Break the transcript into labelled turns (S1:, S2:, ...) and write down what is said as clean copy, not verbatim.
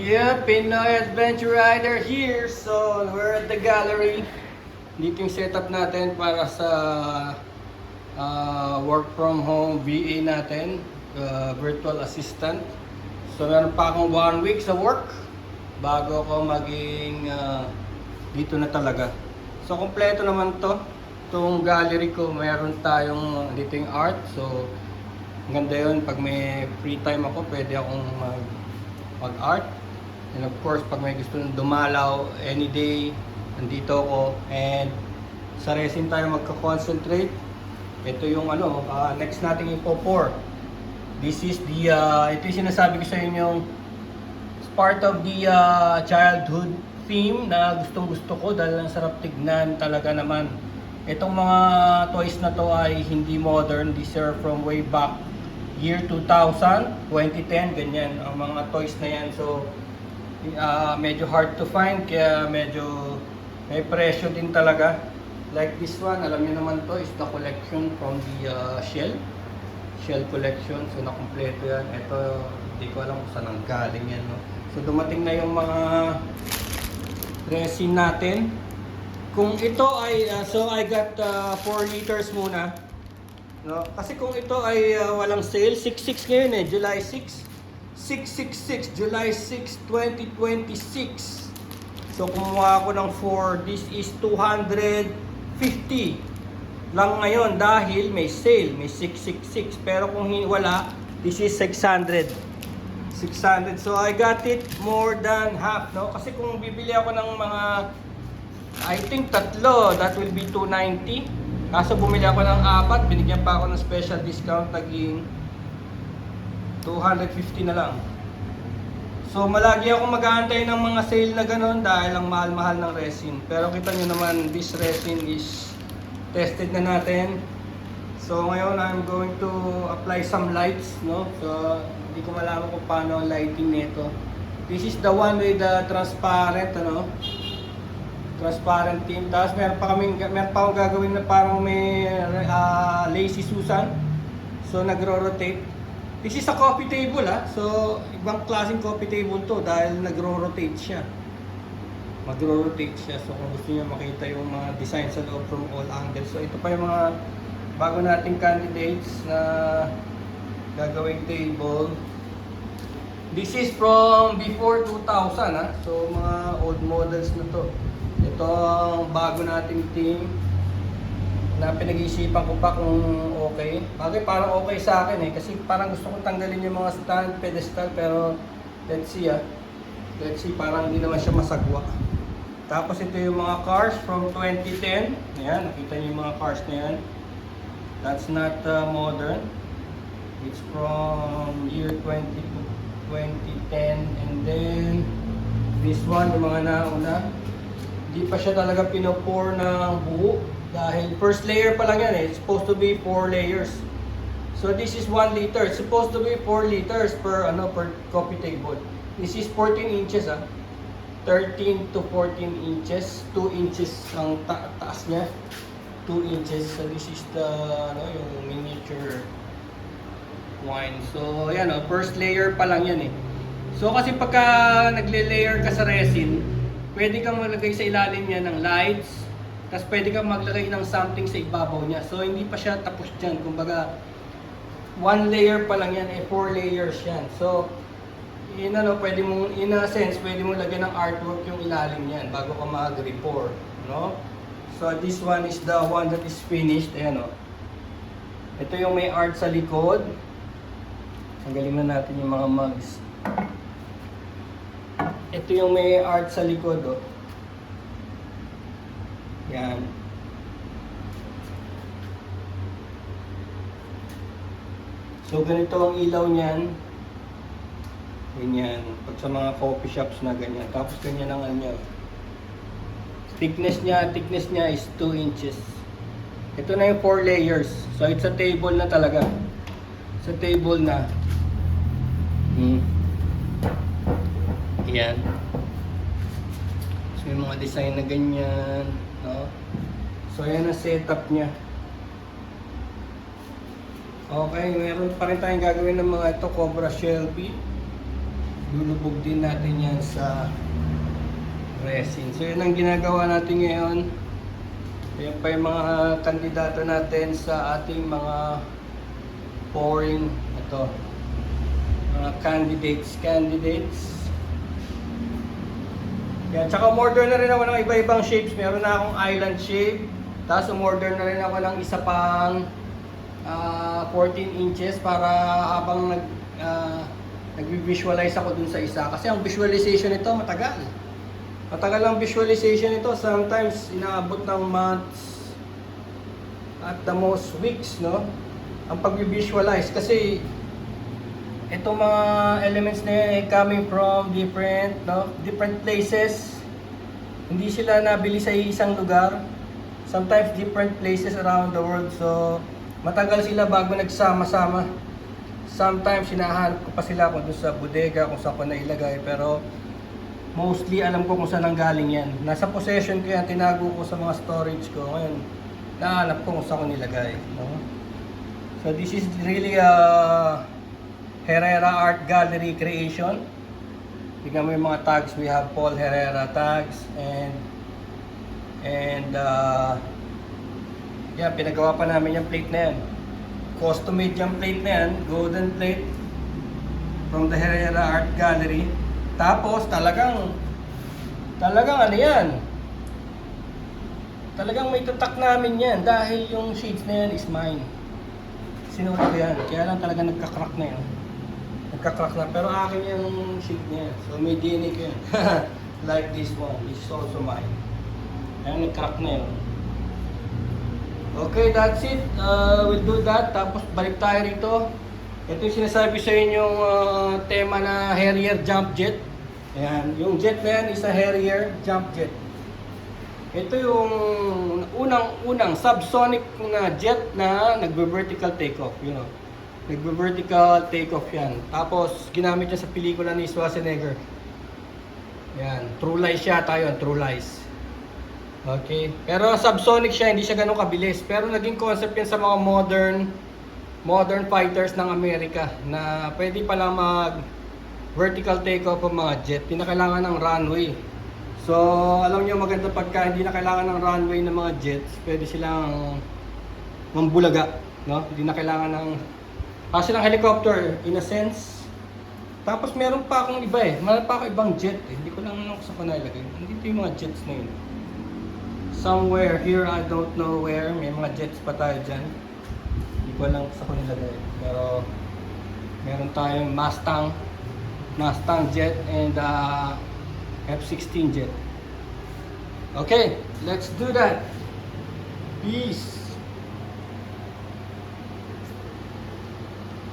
S1: Yeah, Pinoy Adventure Rider here. So, we're at the gallery. Dito yung setup natin para sa work from home VA natin, virtual assistant. So, meron pa akong 1 week sa work bago ako maging dito na talaga. So, kompleto naman to. Itong gallery ko, meron tayong dito yung art. So, ganda yun. Pag may free time ako, pwede akong mag-art. And of course, pag may gusto nang dumalaw any day, nandito ako. And sa resin tayo magka-concentrate. Ito yung next nating ipo-pour. This is the, ito yung sinasabi ko sa inyo, it's part of the childhood theme na gustong gusto ko dahil ang sarap tignan talaga naman. Itong mga toys na to ay hindi modern. These are from way back year 2000, 2010, ganyan. Ang mga toys na yan. So, medyo hard to find kaya medyo may presyo din talaga. Like this one, alam niyo naman to is the collection from the shell collection. So nakumpleto yan. Ito, hindi ko alam kung saan ang galing yan, no? So dumating na yung mga resin natin. Kung ito ay so I got 4 liters muna, no? Kasi kung ito ay walang sale, 6/6 ngayon July 6. 666, July 6, 2026. So kumuha ako ng 4. This is 250 lang ngayon dahil may sale, may 666. Pero kung wala, this is 600. 600. So I got it more than half, no? Kasi kung bibili ako ng mga I think tatlo, that will be 290. Kaso bumili ako ng 4, binigyan pa ako ng special discount, naging 250 na lang. So malagi ako mag-aantay ng mga sale na gano'n dahil ang mahal-mahal ng resin. Pero kita nyo naman, this resin is tested na natin. So ngayon I'm going to apply some lights, no? So hindi ko malaman kung paano ang lighting nito. This is the one with the transparent, transparent tint. Tapos meron pa akong gagawin na parang may lazy Susan. So nagro-rotate. This is a coffee table, So, ibang klaseng coffee table to dahil nagro-rotate siya. Magro-rotate siya. So, kung gusto niyo makita yung mga design sa loob from all angles. So, ito pa yung mga bago nating candidates na gagawing table. This is from before 2000, So, mga old models na to. Ito ang bago nating team na pinag-iisipan ko pa kung okay. Bakit parang okay sa akin kasi parang gusto kong tanggalin yung mga stand, pedestal, pero let's see Let's see, parang hindi naman siya masagwa. Tapos ito yung mga cars from 2010. Ayan, nakita niyo yung mga cars na yan. That's not modern. It's from year 2010. And then, this one, yung mga nauna. Hindi pa siya talaga pinopour ng buo. Dahil first layer pa lang yan It's supposed to be 4 layers. So this is 1 liter. It's supposed to be 4 liters per coffee table. This is 14 inches 13 to 14 inches. 2 inches ang taas niya. 2 inches. So this is the yung miniature wine. So ayan first layer pa lang yan So kasi pagka nagle-layer ka sa resin, pwede kang maglagay sa ilalim niya ng lights. Tapos pwede kang maglagay ng something sa ibabaw niya. So hindi pa siya tapos dyan. Kumbaga, 1 layer pa lang yan, 4 layers yan. So, pwede mong, in a sense, pwede mong lagyan ng artwork yung ilalim niyan bago ka mag-repour. So, this one is the one that is finished. Ayan Ito yung may art sa likod. Tanggalin na natin yung mga mugs. Ito yung may art sa likod, Yan. So ganito ang ilaw niyan. Ganyan. Pag sa mga coffee shops na ganyan. Tapos ganyan ang niya. Thickness niya is 2 inches. Ito na yung 4 layers. So it's a table na talaga. It's a table na. Yan. So may mga design na ganyan. So ayan ang setup niya. Okay, meron pa rin tayong gagawin ng mga ito, Cobra Shelby. lulubog din natin yan sa resin. So yun ang ginagawa natin ngayon. Yan pa yung mga kandidato natin sa ating mga pouring ito. Mga candidates. Yan, tsaka umorder na rin ako ng iba-ibang shapes. Meron na akong island shape. Tapos umorder na rin ako ng isa pang 14 inches para habang nag-visualize ako dun sa isa. Kasi ang visualization nito matagal. Matagal ang visualization nito. Sometimes inaabot ng months at the most weeks, no? Ang pag-visualize kasi itong mga elements na yan ay coming from different places. Hindi sila nabili sa isang lugar. Sometimes different places around the world. So matagal sila bago nagsama-sama. Sometimes hinahanap ko pa sila kung doon sa bodega, kung saan ko nailagay. Pero mostly alam ko kung saan ang galing yan. Nasa possession ko yan, tinago ko sa mga storage ko. Ngayon, nahanap ko kung saan ko nilagay. No? So this is really a Herrera Art Gallery creation. Tignan mo yung mga tags. We have Paul Herrera tags and pinagawa pa namin yung plate na yan. Custom made yung plate na yan, golden plate from the Herrera Art Gallery. Tapos talagang ano yan, talagang may tutak namin yan dahil yung shades na yan is mine. Sinuot ko yan, kaya lang talaga nagka-crack na yan. Nagka-crack na, pero akin yung shade na yan. So may DNA ko yan. Like this one, this is also mine. Ayan, nag-crack na yun. Okay, that's it. We'll do that. Tapos balik tayo rito. Ito yung sinasabi sa inyong tema na Harrier Jump Jet. Ayan, yung jet na yan is a Harrier Jump Jet. Ito yung unang subsonic na jet na nagbe-vertical takeoff. You know, nagbe-vertical takeoff yan. Tapos ginamit niya sa pelikula ni Schwarzenegger. Ayan, True Lies siya tayo, True Lies. Okay. Pero subsonic siya, hindi siya ganun kabilis. Pero naging concept yan sa mga modern fighters ng Amerika na pwede pala mag vertical takeoff ang mga jet. Hindi na kailangan ng runway. So, alam niyo maganda pagka hindi na kailangan ng runway ng mga jets, pwede silang mambulaga, no? Hindi na kailangan ng silang helicopter in a sense. Tapos meron pa akong iba meron pa akong ibang jet Hindi ko lang sa panalagay. Nandito yung mga jets na yun. Somewhere here, I don't know where, may mga jets pa tayo dyan. Hindi ko lang sa nilagay. Pero meron tayong Mustang jet and F-16 jet. Okay, let's do that. Peace.